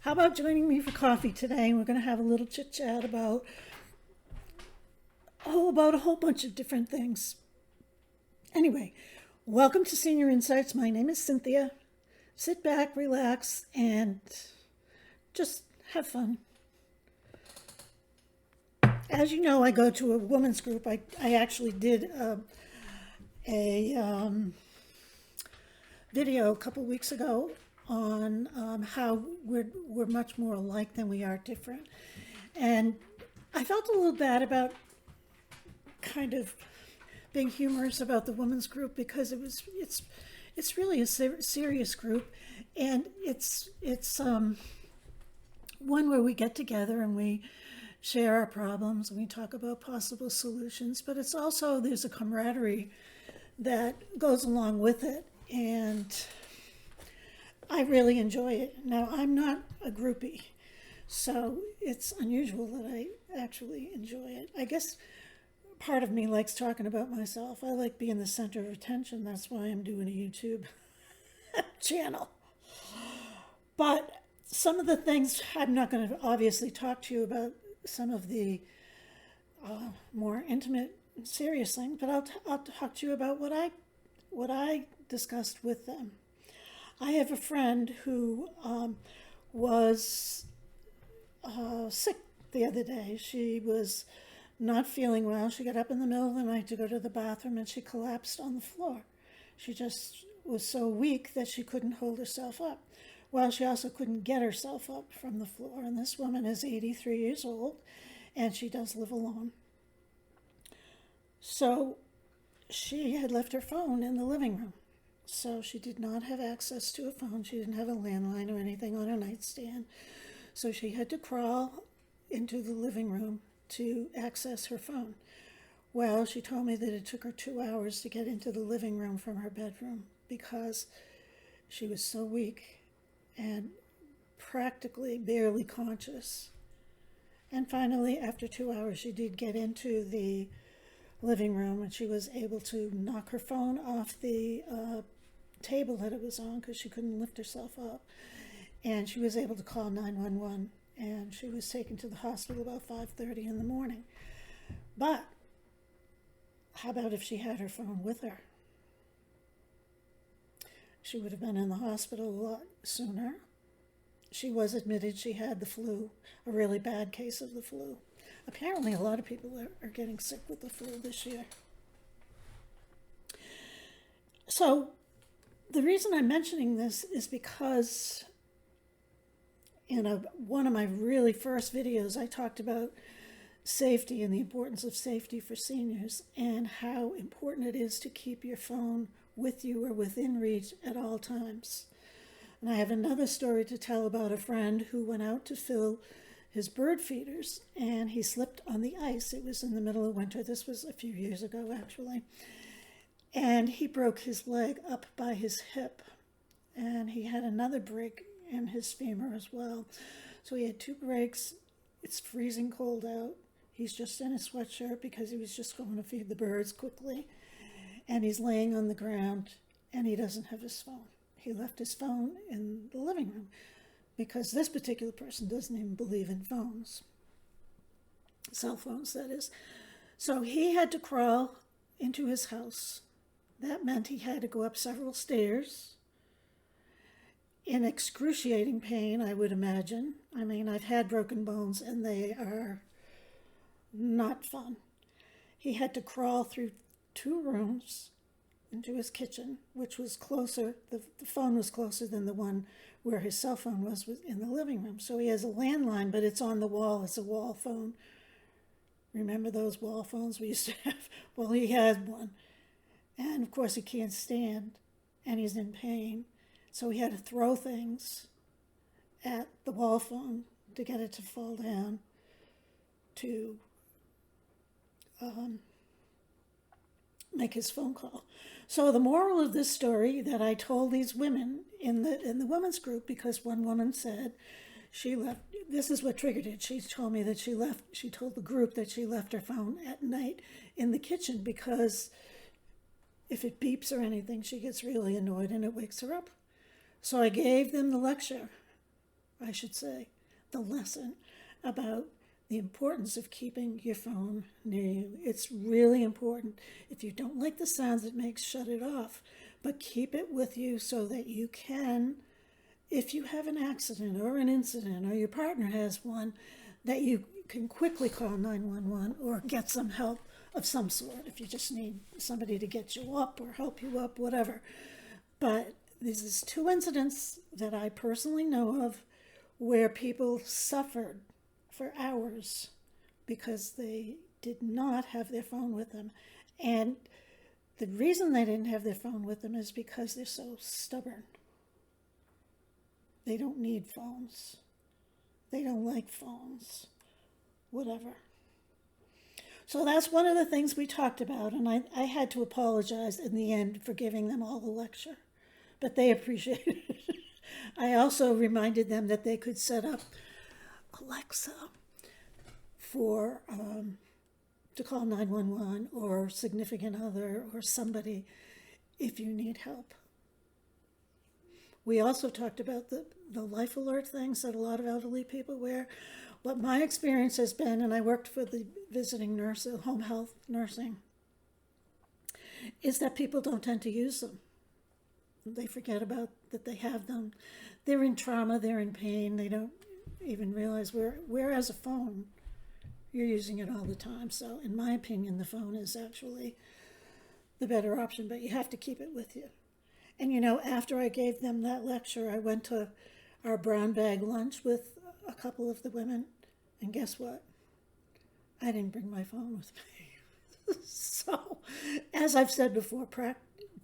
How about joining me for coffee today? And we're going to have a little chit chat about a whole bunch of different things. Anyway, welcome to Senior Insights. My name is Cynthia. Sit back, relax, and just have fun. As you know, I go to a women's group. I actually did a video a couple weeks ago on how we're much more alike than we are different. And I felt a little bad about kind of being humorous about the women's group because it's really a serious group, and it's one where we get together and we share our problems and we talk about possible solutions, but it's also, there's a camaraderie that goes along with it, and I really enjoy it. Now, I'm not a groupie, so it's unusual that I actually enjoy it. I guess part of me likes talking about myself. I like being the center of attention. That's why I'm doing a YouTube channel. But some of the things, I'm not going to obviously talk to you about some of the more intimate, serious things, but I'll talk to you about what I discussed with them. I have a friend who was sick the other day. She was not feeling well. She got up in the middle of the night to go to the bathroom and she collapsed on the floor. She just was so weak that she couldn't hold herself up. Well, she also couldn't get herself up from the floor. And this woman is 83 years old and she does live alone. So she had left her phone in the living room. So she did not have access to a phone. She didn't have a landline or anything on her nightstand. So she had to crawl into the living room to access her phone. Well, she told me that it took her 2 hours to get into the living room from her bedroom because she was so weak and practically barely conscious. And finally, after 2 hours, she did get into the living room and she was able to knock her phone off the table that it was on because she couldn't lift herself up. And she was able to call 911, and she was taken to the hospital about 5:30 in the morning. But how about if she had her phone with her? She would have been in the hospital a lot sooner. She was admitted she had the flu, a really bad case of the flu. Apparently a lot of people are getting sick with the flu this year. So the reason I'm mentioning this is because in one of my really first videos, I talked about safety and the importance of safety for seniors and how important it is to keep your phone with you or within reach at all times. And I have another story to tell about a friend who went out to fill his bird feeders and he slipped on the ice. It was in the middle of winter. This was a few years ago, actually. And he broke his leg up by his hip, and he had another break in his femur as well. So he had 2 breaks. It's freezing cold out. He's just in a sweatshirt because he was just going to feed the birds quickly. And he's laying on the ground and he doesn't have his phone. He left his phone in the living room because this particular person doesn't even believe in phones. Cell phones, that is. So he had to crawl into his house. That meant he had to go up several stairs in excruciating pain, I would imagine. I mean, I've had broken bones and they are not fun. He had to crawl through 2 rooms into his kitchen, which was closer, the phone was closer than the one where his cell phone was in the living room. So he has a landline, but it's on the wall. It's a wall phone. Remember those wall phones we used to have? Well, he had one. And of course he can't stand and he's in pain. So he had to throw things at the wall phone to get it to fall down to make his phone call. So the moral of this story that I told these women in the women's group, because one woman said she left, this is what triggered it. She told me that she told the group that she left her phone at night in the kitchen because if it beeps or anything, she gets really annoyed and it wakes her up. So I gave them the lecture I should say, the lesson about the importance of keeping your phone near you. It's really important. If you don't like the sounds it makes, shut it off. But keep it with you so that you can, if you have an accident or an incident or your partner has one, that you can quickly call 911 or get some help of some sort if you just need somebody to get you up or help you up, whatever. But this is 2 incidents that I personally know of where people suffered for hours because they did not have their phone with them. And the reason they didn't have their phone with them is because they're so stubborn. They don't need phones. They don't like phones. Whatever. So that's one of the things we talked about, and I had to apologize in the end for giving them all the lecture, but they appreciated it. I also reminded them that they could set up Alexa for to call 911 or significant other or somebody if you need help. We also talked about the life alert things that a lot of elderly people wear. What my experience has been, and I worked for the visiting nurse, home health nursing, is that people don't tend to use them. They forget about that they have them. They're in trauma, they're in pain, they don't even realize whereas a phone, you're using it all the time. So in my opinion, the phone is actually the better option, but you have to keep it with you. And you know, after I gave them that lecture, I went to our brown bag lunch with a couple of the women, and guess what? I didn't bring my phone with me. So, as I've said before,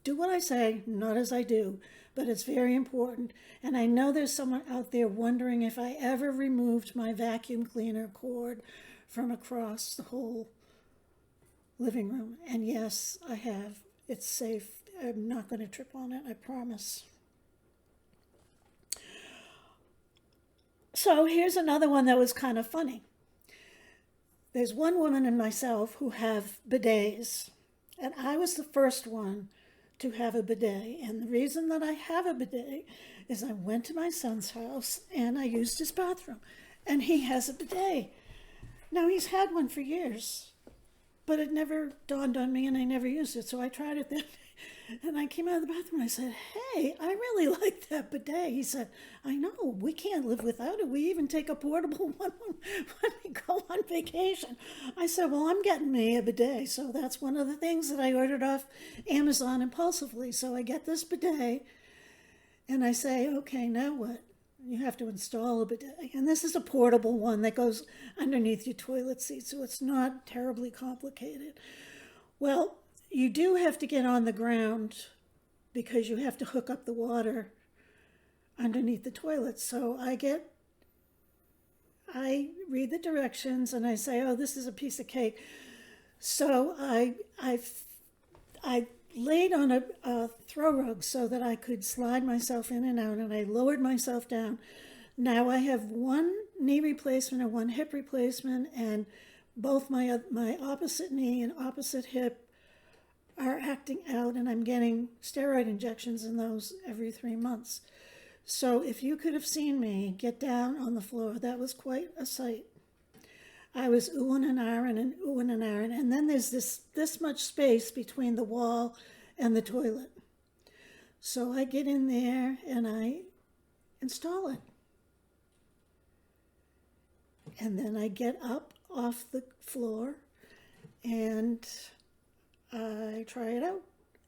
do what I say, not as I do, but it's very important. And I know there's someone out there wondering if I ever removed my vacuum cleaner cord from across the whole living room. And yes, I have. It's safe. I'm not going to trip on it, I promise. So here's another one that was kind of funny. There's one woman and myself who have bidets, and I was the first one to have a bidet. And the reason that I have a bidet is I went to my son's house and I used his bathroom, and he has a bidet. Now, he's had one for years, but it never dawned on me and I never used it. So I tried it then. And I came out of the bathroom and I said, hey, I really like that bidet. He said, I know, we can't live without it. We even take a portable one when we go on vacation. I said, well, I'm getting me a bidet. So that's one of the things that I ordered off Amazon impulsively. So I get this bidet and I say, okay, now what? You have to install a bidet. And this is a portable one that goes underneath your toilet seat, so it's not terribly complicated. Well, you do have to get on the ground because you have to hook up the water underneath the toilet. So I read the directions and I say, oh, this is a piece of cake. So I laid on a throw rug so that I could slide myself in and out, and I lowered myself down. Now I have one knee replacement and one hip replacement, and both my opposite knee and opposite hip are acting out, and I'm getting steroid injections in those every 3 months. So if you could have seen me get down on the floor, that was quite a sight. I was oohing and ahhing and oohing and ahhing, and then there's this much space between the wall and the toilet. So I get in there and I install it. And then I get up off the floor and I try it out,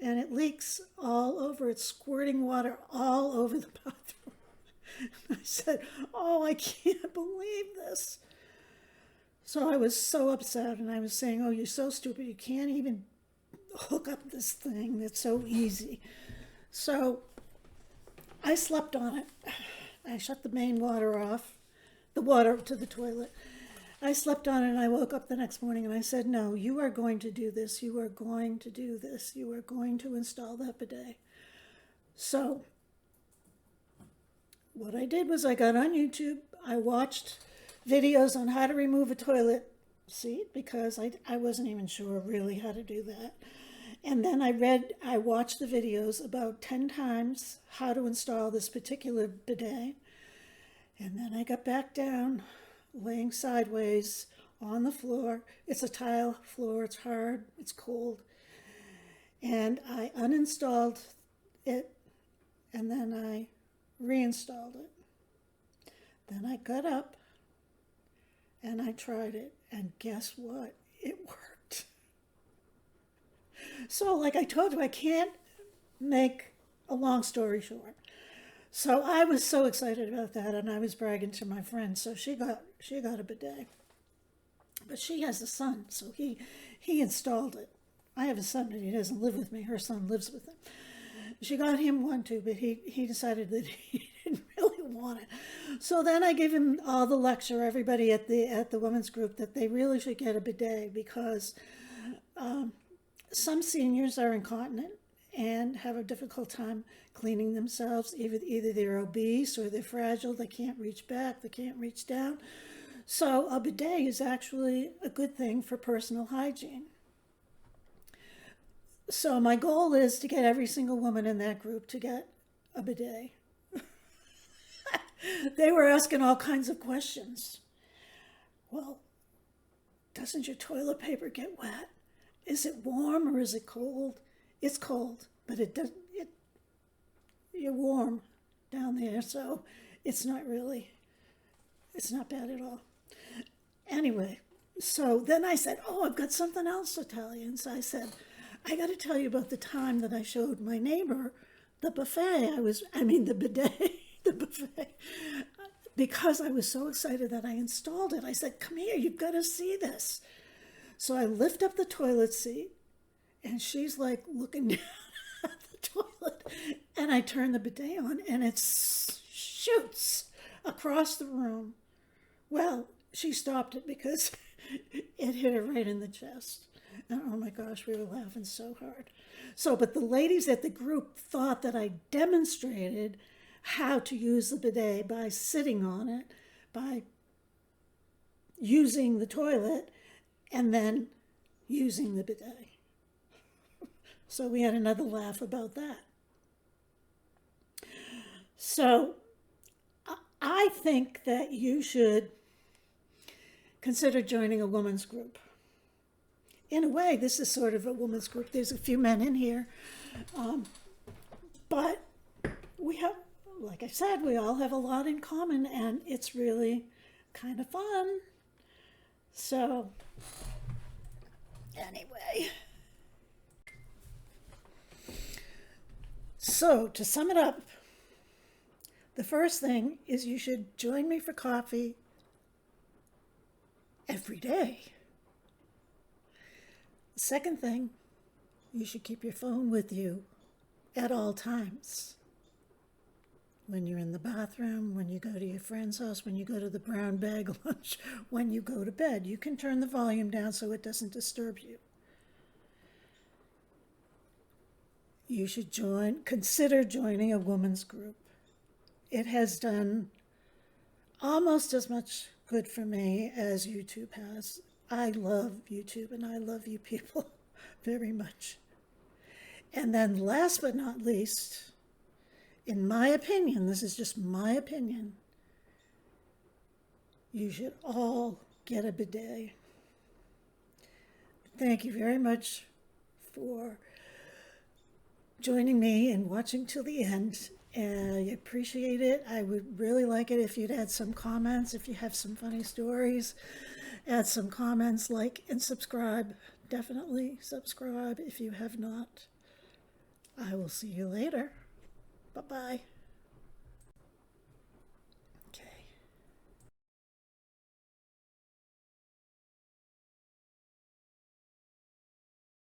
and it leaks all over. It's squirting water all over the bathroom. I said, oh, I can't believe this. So I was so upset, and I was saying, oh, you're so stupid. You can't even hook up this thing that's so easy. So I slept on it. I shut the main water off, the water to the toilet. I slept on it and I woke up the next morning and I said, no, you are going to do this. You are going to do this. You are going to install that bidet. So what I did was I got on YouTube. I watched videos on how to remove a toilet seat because I wasn't even sure really how to do that. And then I watched the videos about 10 times how to install this particular bidet. And then I got back down, laying sideways on the floor. It's a tile floor, it's hard, it's cold. And I uninstalled it, and then I reinstalled it. Then I got up and I tried it, and guess what? It worked. So, like I told you, I can't make a long story short. So I was so excited about that, and I was bragging to my friend. So she got a bidet, but she has a son, so he installed it. I have a son, but he doesn't live with me. Her son lives with him. She got him one too, but he decided that he didn't really want it. So then I gave him all the lecture, everybody at the women's group, that they really should get a bidet because some seniors are incontinent and have a difficult time cleaning themselves. Either they're obese or they're fragile. They can't reach back. They can't reach down. So a bidet is actually a good thing for personal hygiene. So my goal is to get every single woman in that group to get a bidet. They were asking all kinds of questions. Well, doesn't your toilet paper get wet? Is it warm or is it cold? It's cold, but you're warm down there, so it's not bad at all. Anyway, so then I said, oh, I've got something else to tell you. And so I said, I got to tell you about the time that I showed my neighbor the the bidet, the buffet, because I was so excited that I installed it. I said, come here, you've got to see this. So I lift up the toilet seat, and she's like looking down at the toilet, and I turn the bidet on, and it shoots across the room. Well, she stopped it because it hit her right in the chest. And oh my gosh, we were laughing so hard. But the ladies at the group thought that I demonstrated how to use the bidet by sitting on it, by using the toilet, and then using the bidet. So we had another laugh about that. So I think that you should consider joining a women's group. In a way, this is sort of a women's group. There's a few men in here. But we have, like I said, we all have a lot in common, and it's really kind of fun. So, anyway. So, to sum it up, the first thing is you should join me for coffee every day. The second thing, you should keep your phone with you at all times. When you're in the bathroom, when you go to your friend's house, when you go to the brown bag lunch, when you go to bed, you can turn the volume down so it doesn't disturb you. You should consider joining a women's group. It has done almost as much good for me as YouTube has. I love YouTube and I love you people very much. And then last but not least, in my opinion, this is just my opinion, you should all get a bidet. Thank you very much for joining me and watching till the end. I appreciate it. I would really like it if you'd add some comments, if you have some funny stories, add some comments, like and subscribe. Definitely subscribe if you have not. I will see you later. Bye-bye.